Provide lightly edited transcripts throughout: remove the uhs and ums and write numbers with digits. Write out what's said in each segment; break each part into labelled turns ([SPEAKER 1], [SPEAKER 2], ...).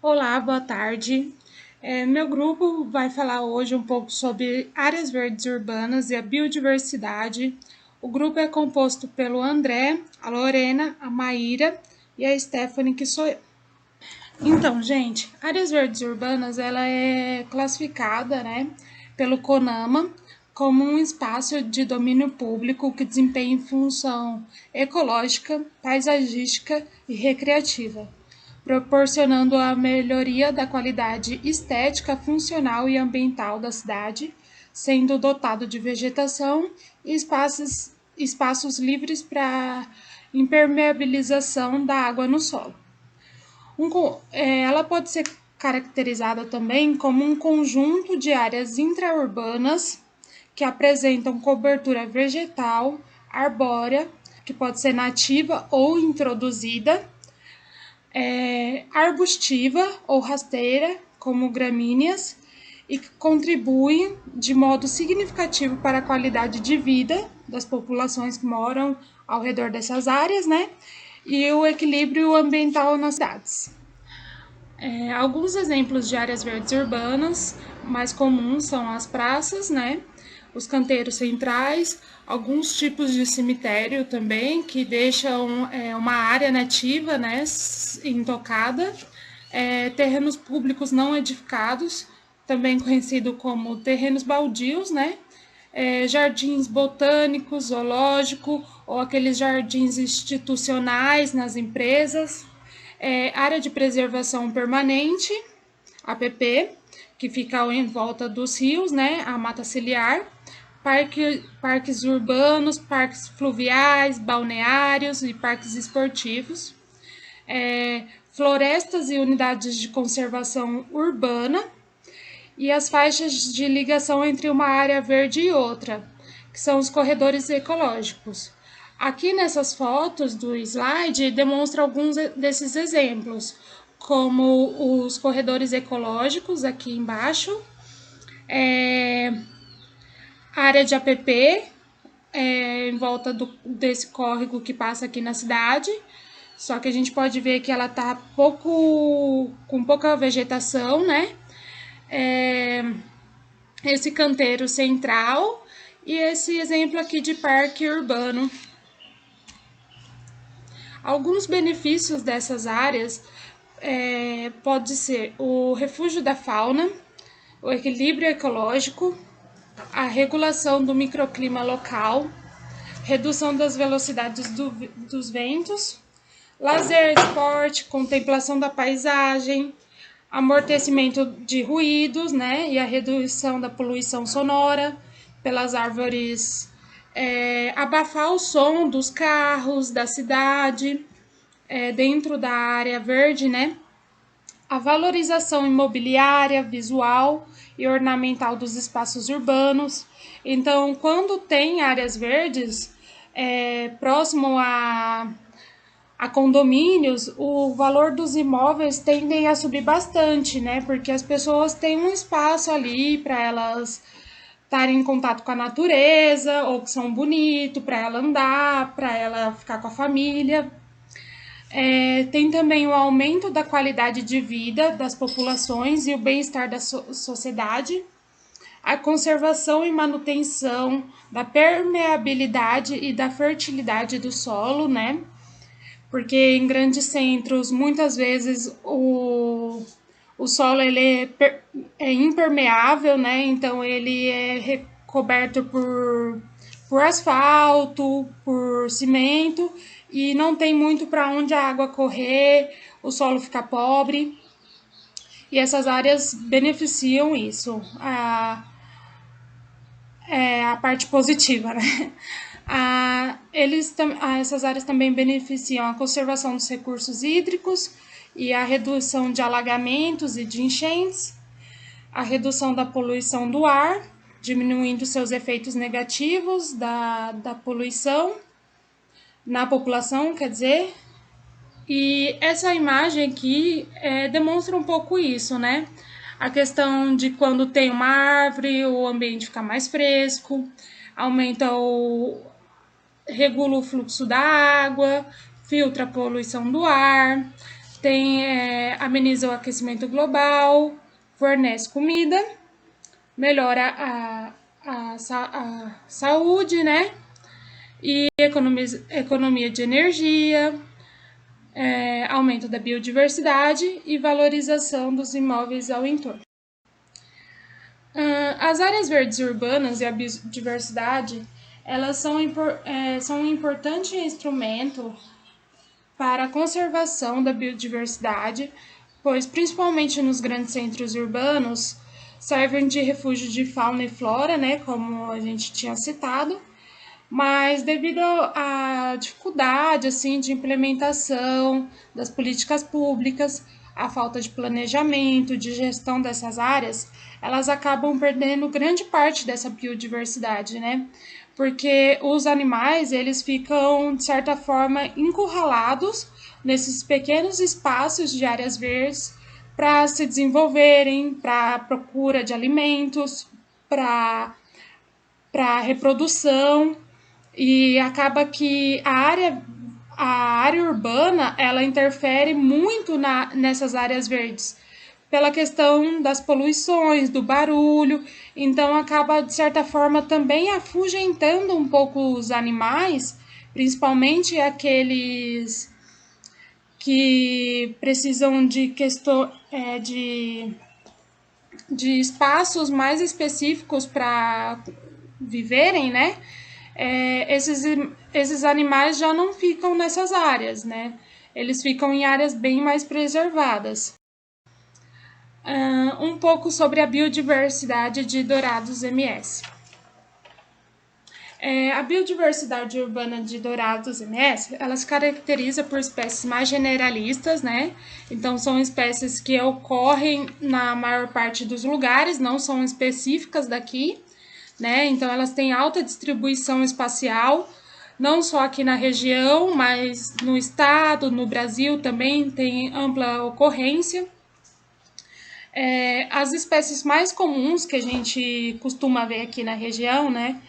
[SPEAKER 1] Olá, boa tarde. Meu grupo vai falar hoje um pouco sobre áreas verdes urbanas e a biodiversidade. O grupo é composto pelo André, a Lorena, a Maíra e a Stephanie, que sou eu. Então, gente, áreas verdes urbanas ela é classificada, né, pelo CONAMA como um espaço de domínio público que desempenha função ecológica, paisagística e recreativa, proporcionando a melhoria da qualidade estética, funcional e ambiental da cidade, sendo dotado de vegetação e espaços livres para impermeabilização da água no solo. Ela pode ser caracterizada também como um conjunto de áreas intraurbanas que apresentam cobertura vegetal, arbórea, que pode ser nativa ou introduzida, arbustiva ou rasteira, como gramíneas, e que contribuem de modo significativo para a qualidade de vida das populações que moram ao redor dessas áreas, né? E o equilíbrio ambiental nas cidades. Alguns exemplos de áreas verdes urbanas mais comuns são as praças, né? Os canteiros centrais, alguns tipos de cemitério também, que deixam uma área nativa, né, intocada, terrenos públicos não edificados, também conhecido como terrenos baldios, né? Jardins botânicos, zoológico ou aqueles jardins institucionais nas empresas, área de preservação permanente, APP, que fica em volta dos rios, né, a mata ciliar, parques urbanos, parques fluviais, balneários e parques esportivos, florestas e unidades de conservação urbana, e as faixas de ligação entre uma área verde e outra, que são os corredores ecológicos. Aqui nessas fotos do slide demonstra alguns desses exemplos, como os corredores ecológicos aqui embaixo, a área de APP em volta desse córrego que passa aqui na cidade, só que a gente pode ver que ela está com pouca vegetação, né? Esse canteiro central e esse exemplo aqui de parque urbano. Alguns benefícios dessas áreas pode ser o refúgio da fauna, o equilíbrio ecológico, a regulação do microclima local, redução das velocidades dos ventos, lazer, esporte, contemplação da paisagem, amortecimento de ruídos, né, e a redução da poluição sonora pelas árvores, abafar o som dos carros da cidade, dentro da área verde, né, a valorização imobiliária, visual e ornamental dos espaços urbanos. Então, quando tem áreas verdes próximo a condomínios, o valor dos imóveis tendem a subir bastante, né? Porque as pessoas têm um espaço ali para elas estarem em contato com a natureza, ou que são bonitos, para ela andar, para ela ficar com a família. Tem também o aumento da qualidade de vida das populações e o bem-estar da sociedade, a conservação e manutenção da permeabilidade e da fertilidade do solo, né? Porque em grandes centros, muitas vezes, o solo ele é impermeável, né? Então ele é recoberto por asfalto, por cimento, e não tem muito para onde a água correr, o solo fica pobre, e essas áreas beneficiam isso, a parte positiva, né? Essas áreas também beneficiam a conservação dos recursos hídricos e a redução de alagamentos e de enchentes, a redução da poluição do ar, diminuindo seus efeitos negativos da poluição na população, quer dizer. E essa imagem aqui demonstra um pouco isso, né? A questão de quando tem uma árvore, o ambiente fica mais fresco, regula o fluxo da água, filtra a poluição do ar, Ameniza o aquecimento global, fornece comida, melhora a saúde, né? E economia de energia, aumento da biodiversidade e valorização dos imóveis ao entorno. As áreas verdes urbanas e a biodiversidade, elas são um importante instrumento para a conservação da biodiversidade, pois principalmente nos grandes centros urbanos servem de refúgio de fauna e flora, né, como a gente tinha citado, mas devido à dificuldade assim de implementação das políticas públicas, a falta de planejamento, de gestão dessas áreas, elas acabam perdendo grande parte dessa biodiversidade, né? Porque os animais, eles ficam, de certa forma, encurralados nesses pequenos espaços de áreas verdes para se desenvolverem, para procura de alimentos, para reprodução, e acaba que a área urbana ela interfere muito nessas áreas verdes pela questão das poluições, do barulho, então acaba de certa forma também afugentando um pouco os animais, principalmente aqueles que precisam de espaços mais específicos para viverem, né? Esses animais já não ficam nessas áreas, né? Eles ficam em áreas bem mais preservadas. Um pouco sobre a biodiversidade de Dourados MS. A biodiversidade urbana de Dourados MS, ela se caracteriza por espécies mais generalistas, né? Então, são espécies que ocorrem na maior parte dos lugares, não são específicas daqui, né? Então, elas têm alta distribuição espacial, não só aqui na região, mas no estado, no Brasil também tem ampla ocorrência. As espécies mais comuns que a gente costuma ver aqui na região, né?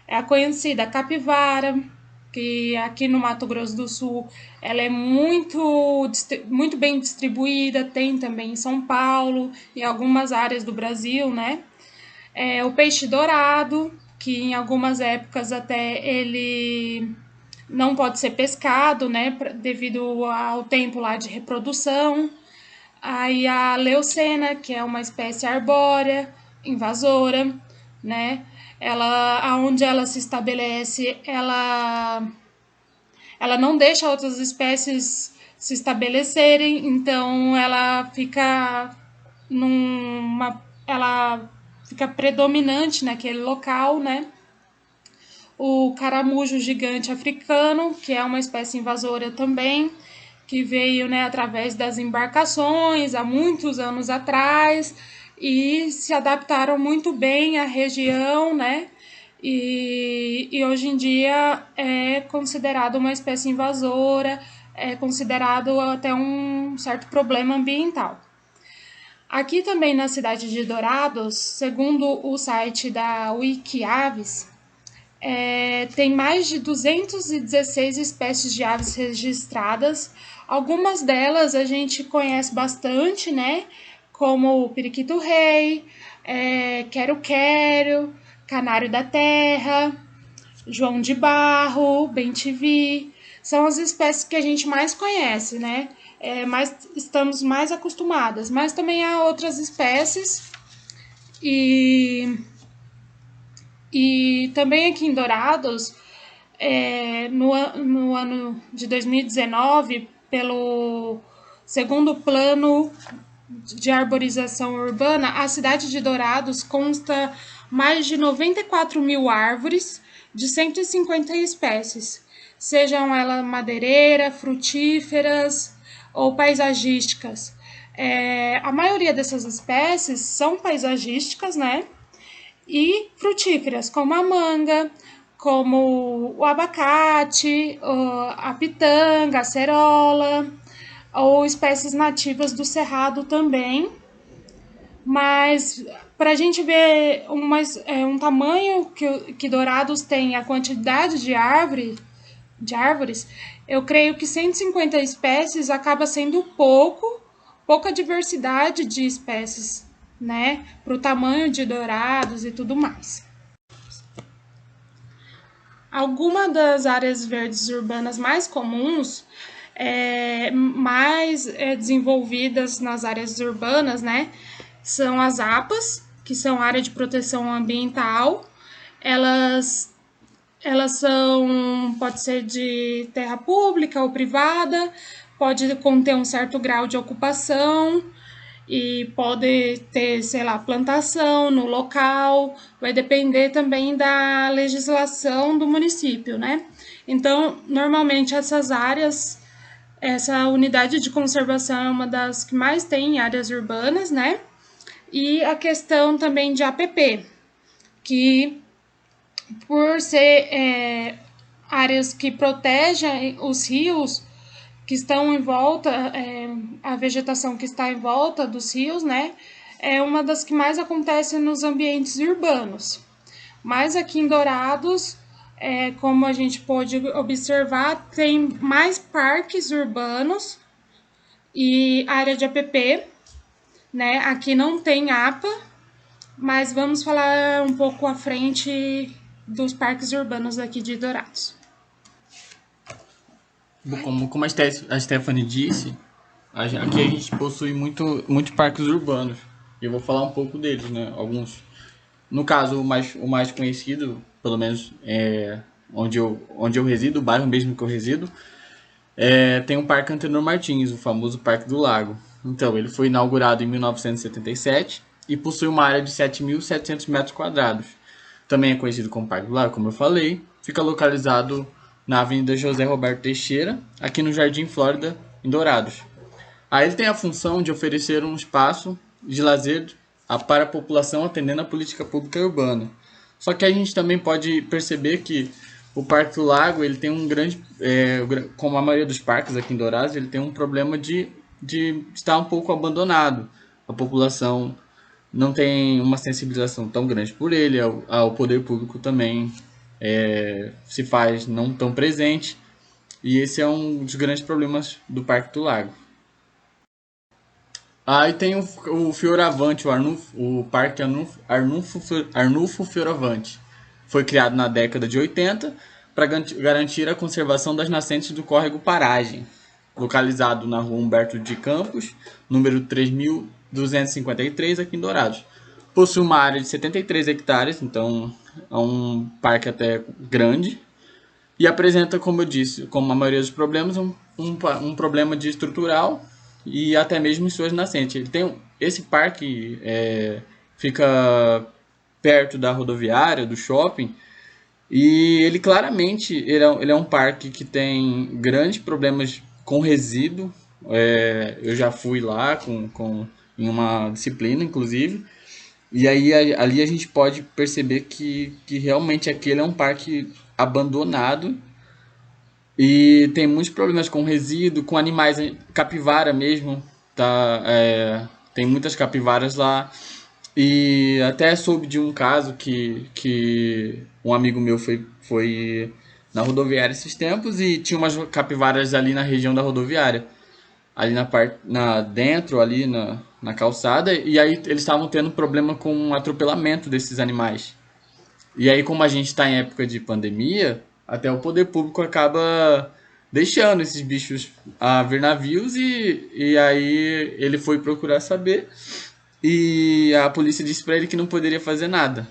[SPEAKER 1] É a conhecida capivara, que aqui no Mato Grosso do Sul ela é muito bem distribuída, tem também em São Paulo e algumas áreas do Brasil, né? O peixe dourado, que em algumas épocas até ele não pode ser pescado, né, devido ao tempo lá de reprodução. Aí a leucena, que é uma espécie arbórea, invasora, né? Aonde ela se estabelece, ela não deixa outras espécies se estabelecerem, então ela fica predominante naquele local, né? O caramujo gigante africano, que é uma espécie invasora também, que veio, né, através das embarcações há muitos anos atrás e se adaptaram muito bem à região, né? E hoje em dia é considerado uma espécie invasora, é considerado até um certo problema ambiental. Aqui também na cidade de Dourados, segundo o site da Wikiaves, tem mais de 216 espécies de aves registradas. Algumas delas a gente conhece bastante, né? Como o periquito-rei, quero-quero, canário da terra, João de Barro, bem-te-vi. São as espécies que a gente mais conhece, né? Estamos mais acostumadas. Mas também há outras espécies e também aqui em Dourados, no ano de 2019, pelo segundo plano de arborização urbana, a cidade de Dourados consta mais de 94 mil árvores de 150 espécies, sejam elas madeireiras, frutíferas ou paisagísticas. A maioria dessas espécies são paisagísticas, né? E frutíferas, como a manga, como o abacate, a pitanga, a cerola, ou espécies nativas do cerrado também. Mas para a gente ver um tamanho que Dourados tem, a quantidade de árvore de árvores, eu creio que 150 espécies acaba sendo pouca diversidade de espécies, né, para o tamanho de dourados e tudo mais. Algumas das áreas verdes urbanas mais comuns, mais desenvolvidas nas áreas urbanas, né, são as APAs, que são área de proteção ambiental. Elas são, pode ser de terra pública ou privada, pode conter um certo grau de ocupação e pode ter, sei lá, plantação no local, vai depender também da legislação do município, né? Então, normalmente essas áreas, essa unidade de conservação é uma das que mais tem em áreas urbanas, né? E a questão também de APP, que por ser áreas que protegem os rios que estão em volta, a vegetação que está em volta dos rios, né, é uma das que mais acontece nos ambientes urbanos. Mas aqui em Dourados, como a gente pode observar, tem mais parques urbanos e área de APP, né? Aqui não tem APA, mas vamos falar um pouco à frente dos parques urbanos aqui de Dourados.
[SPEAKER 2] Como a Stephanie disse, aqui a gente possui muito parques urbanos. E eu vou falar um pouco deles, né? Alguns. No caso, o mais conhecido, pelo menos onde eu resido, o bairro mesmo que eu resido, tem o Parque Antenor Martins, o famoso Parque do Lago. Então, ele foi inaugurado em 1977 e possui uma área de 7.700 metros quadrados. Também é conhecido como Parque do Lago, como eu falei. Fica localizado na Avenida José Roberto Teixeira, aqui no Jardim Flórida, em Dourados. Aí ele tem a função de oferecer um espaço de lazer para a população atendendo a política pública urbana. Só que a gente também pode perceber que o Parque do Lago ele tem um grande, como a maioria dos parques aqui em Dourados, ele tem um problema de estar um pouco abandonado. A população não tem uma sensibilização tão grande por ele, ao poder público também se faz não tão presente, e esse é um dos grandes problemas do Parque do Lago. Aí tem o Fioravante, o Parque Arnulfo Fioravante. Foi criado na década de 80 para garantir a conservação das nascentes do córrego Paragem, localizado na rua Humberto de Campos, número 3253, aqui em Dourados. Possui uma área de 73 hectares, então é um parque até grande, e apresenta, como eu disse, como a maioria dos problemas, um problema de estrutural e até mesmo em suas nascentes. Esse parque fica perto da rodoviária, do shopping, e ele claramente ele é um parque que tem grandes problemas com resíduo. Eu já fui lá em uma disciplina, inclusive, e aí ali a gente pode perceber que realmente aquele é um parque abandonado e tem muitos problemas com resíduo, com animais, capivara mesmo, tá? Tem muitas capivaras lá. E até soube de um caso que um amigo meu foi na rodoviária esses tempos e tinha umas capivaras ali na região da rodoviária, ali dentro, ali na calçada, e aí eles estavam tendo problema com o atropelamento desses animais. E aí, como a gente está em época de pandemia, até o poder público acaba deixando esses bichos a ver navios e aí ele foi procurar saber e a polícia disse para ele que não poderia fazer nada.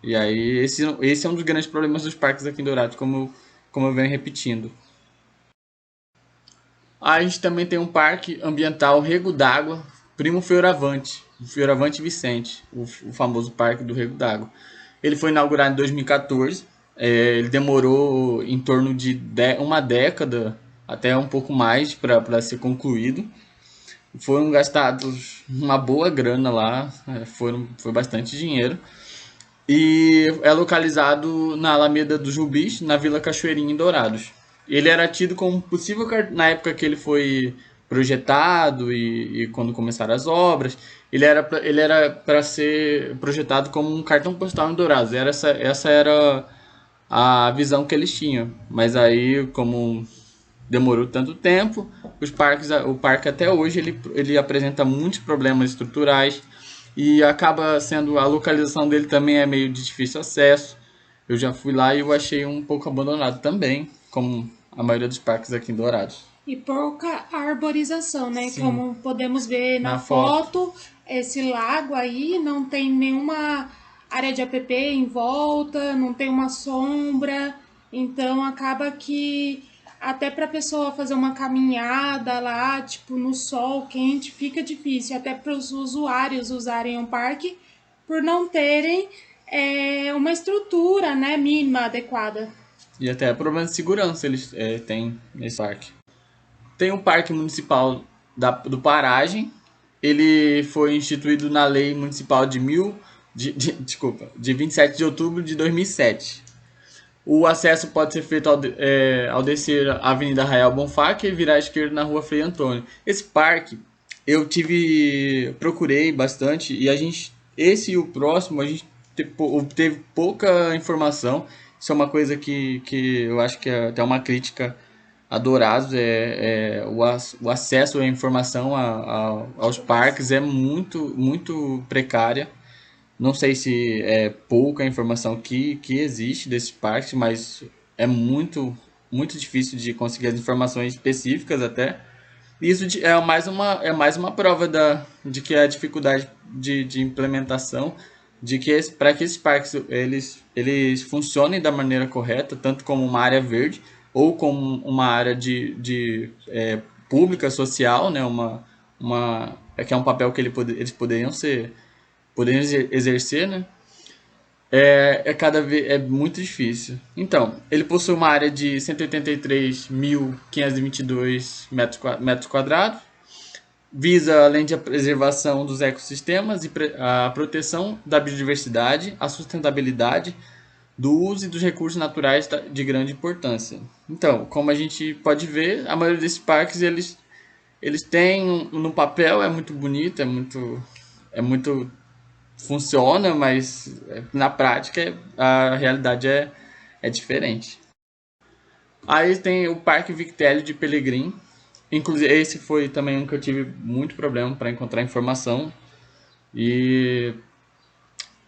[SPEAKER 2] E aí esse é um dos grandes problemas dos parques aqui em Dourados, como eu venho repetindo. A gente também tem um parque ambiental Rego d'Água, Primo Fioravante, o Fioravante Vicente, o famoso parque do Rego d'Água. Ele foi inaugurado em 2014, ele demorou em torno de uma década, até um pouco mais, para ser concluído. Foram gastados uma boa grana lá, foi bastante dinheiro. E é localizado na Alameda dos Rubis, na Vila Cachoeirinha, em Dourados. Ele era tido como possível, na época que ele foi projetado e quando começaram as obras, ele era para ser projetado como um cartão postal em Dourados. Essa era a visão que eles tinham. Mas aí, como demorou tanto tempo, o parque até hoje ele apresenta muitos problemas estruturais e acaba sendo a localização dele também é meio de difícil acesso. Eu já fui lá e eu achei um pouco abandonado também, como a maioria dos parques aqui em Dourados.
[SPEAKER 1] E pouca arborização, né?
[SPEAKER 2] Sim,
[SPEAKER 1] Como podemos ver na
[SPEAKER 2] na foto.
[SPEAKER 1] foto, esse lago aí não tem nenhuma área de app em volta, não tem uma sombra, então acaba que até para a pessoa fazer uma caminhada lá, tipo no sol quente, fica difícil, até para os usuários usarem o parque por não terem uma estrutura, né, mínima adequada.
[SPEAKER 2] E até problemas de segurança eles têm nesse parque. Tem o Parque Municipal do Paragem. Ele foi instituído na Lei Municipal de 27 de outubro de 2007. O acesso pode ser feito ao descer a Avenida Arraial Bonfá e virar à esquerda na Rua Frei Antônio. Esse parque procurei bastante e esse e o próximo, a gente teve pouca informação. Isso é uma coisa que eu acho que é até uma crítica a Dourados, o acesso à informação aos parques é muito precária. Não sei se é pouca a informação que existe desses parques, mas é muito difícil de conseguir as informações específicas até. É mais uma prova de que a dificuldade de implementação, de que para que esses parques eles funcionem da maneira correta, tanto como uma área verde ou como uma área pública, social, né? Que é um papel que eles poderiam exercer, né? Cada vez é muito difícil. Então, ele possui uma área de 183.522 metros quadrados, visa, além de a preservação dos ecossistemas e a proteção da biodiversidade, a sustentabilidade do uso e dos recursos naturais de grande importância. Então, como a gente pode ver, a maioria desses parques eles têm no papel é muito bonito, é muito funciona, mas na prática a realidade é diferente. Aí tem o Parque Victélio de Pelegrim. Inclusive, esse foi também um que eu tive muito problema para encontrar informação. E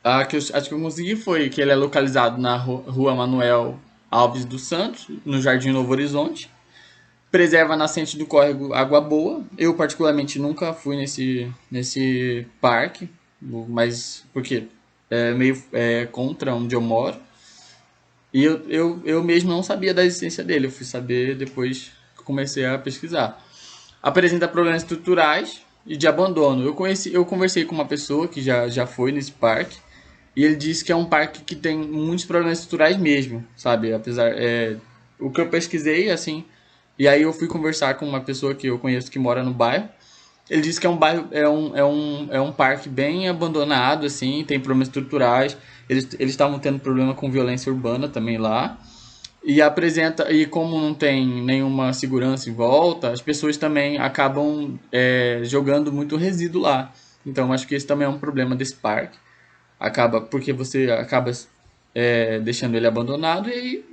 [SPEAKER 2] acho que eu consegui foi que ele é localizado na Rua Manuel Alves dos Santos, no Jardim Novo Horizonte. Preserva a nascente do córrego Água Boa. Eu, particularmente, nunca fui nesse parque, mas porque é meio contra onde eu moro. E eu mesmo não sabia da existência dele, eu fui saber depois que comecei a pesquisar. Apresenta problemas estruturais e de abandono. Eu conversei com uma pessoa que já foi nesse parque e ele disse que é um parque que tem muitos problemas estruturais mesmo, sabe? O que eu pesquisei, assim, e aí eu fui conversar com uma pessoa que eu conheço que mora no bairro. Ele disse que é um bairro, é um parque bem abandonado, assim, tem problemas estruturais. Eles estavam tendo problema com violência urbana também lá. E como não tem nenhuma segurança em volta, as pessoas também acabam jogando muito resíduo lá. Então acho que esse também é um problema desse parque. Porque você acaba deixando ele abandonado e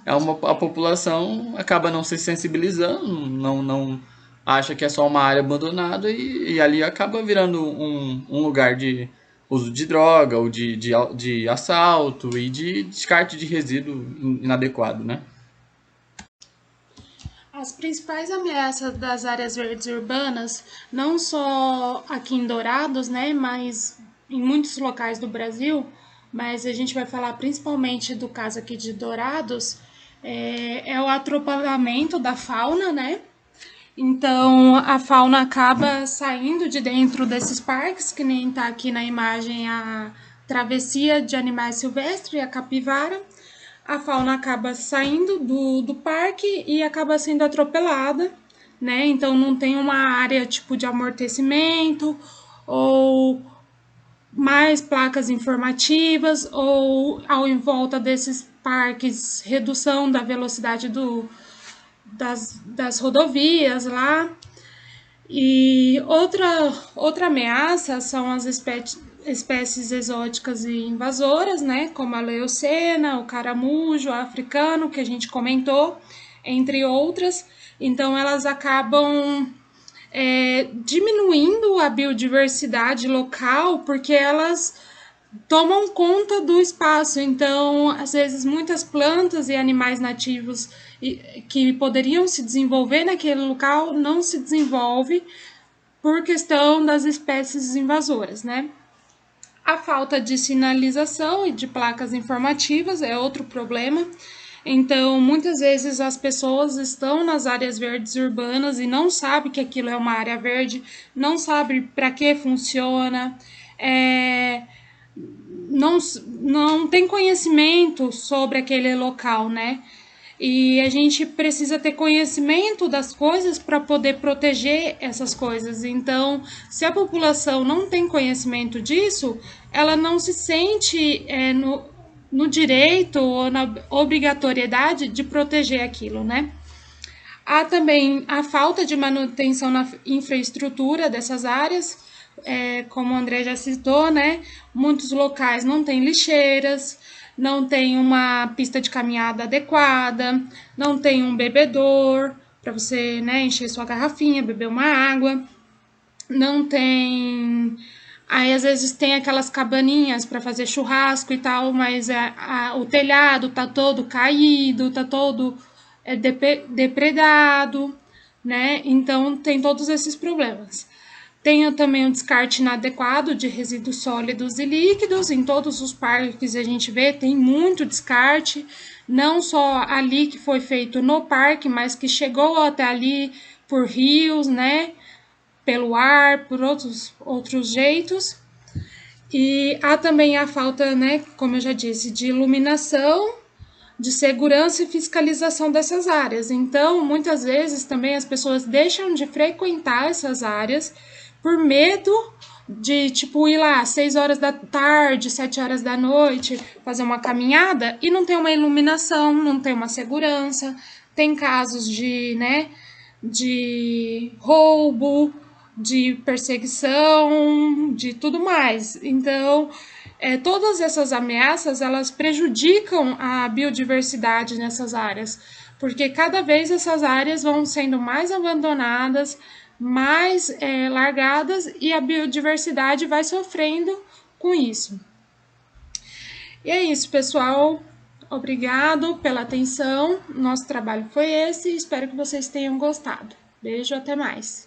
[SPEAKER 2] a população acaba não se sensibilizando, não acha que é só uma área abandonada e ali acaba virando um lugar de uso de droga ou de assalto e de descarte de resíduo inadequado, né?
[SPEAKER 1] As principais ameaças das áreas verdes urbanas, não só aqui em Dourados, né, mas em muitos locais do Brasil, mas a gente vai falar principalmente do caso aqui de Dourados, é o atropelamento da fauna, né? Então, a fauna acaba saindo de dentro desses parques, que nem está aqui na imagem a travessia de animais silvestres e a capivara. A fauna acaba saindo do parque e acaba sendo atropelada, né? Então, não tem uma área tipo de amortecimento ou mais placas informativas ou ao em volta desses parques redução da velocidade das rodovias lá. E outra ameaça são as espécies exóticas e invasoras, né, como a leucena, o caramujo, o africano, que a gente comentou, entre outras. Então, elas acabam diminuindo a biodiversidade local porque elas tomam conta do espaço. Então, às vezes, muitas plantas e animais nativos que poderiam se desenvolver naquele local não se desenvolvem por questão das espécies invasoras, né? A falta de sinalização e de placas informativas é outro problema. Então, muitas vezes as pessoas estão nas áreas verdes urbanas e não sabem que aquilo é uma área verde, não sabem para que funciona, não tem conhecimento sobre aquele local, né? E a gente precisa ter conhecimento das coisas para poder proteger essas coisas. Então, se a população não tem conhecimento disso, ela não se sente no direito ou na obrigatoriedade de proteger aquilo, né? Há também a falta de manutenção na infraestrutura dessas áreas, como o André já citou, né? Muitos locais não têm lixeiras, não tem uma pista de caminhada adequada, não tem um bebedor para você, né, encher sua garrafinha, beber uma água, não tem. Aí às vezes tem aquelas cabaninhas para fazer churrasco e tal, mas o telhado tá todo caído, tá todo depredado, né? Então tem todos esses problemas. Tem também um descarte inadequado de resíduos sólidos e líquidos. Em todos os parques a gente vê, tem muito descarte, não só ali que foi feito no parque, mas que chegou até ali por rios, né? Pelo ar, por outros jeitos. E há também a falta, né, como eu já disse, de iluminação, de segurança e fiscalização dessas áreas. Então, muitas vezes também as pessoas deixam de frequentar essas áreas por medo de, tipo, ir lá às 6 horas da tarde, 7 horas da noite, fazer uma caminhada e não tem uma iluminação, não tem uma segurança. Tem casos de, né, de roubo, de perseguição, de tudo mais. Então, todas essas ameaças, elas prejudicam a biodiversidade nessas áreas, porque cada vez essas áreas vão sendo mais abandonadas, mais largadas, e a biodiversidade vai sofrendo com isso. E é isso, pessoal. Obrigado pela atenção. Nosso trabalho foi esse. Espero que vocês tenham gostado. Beijo, até mais.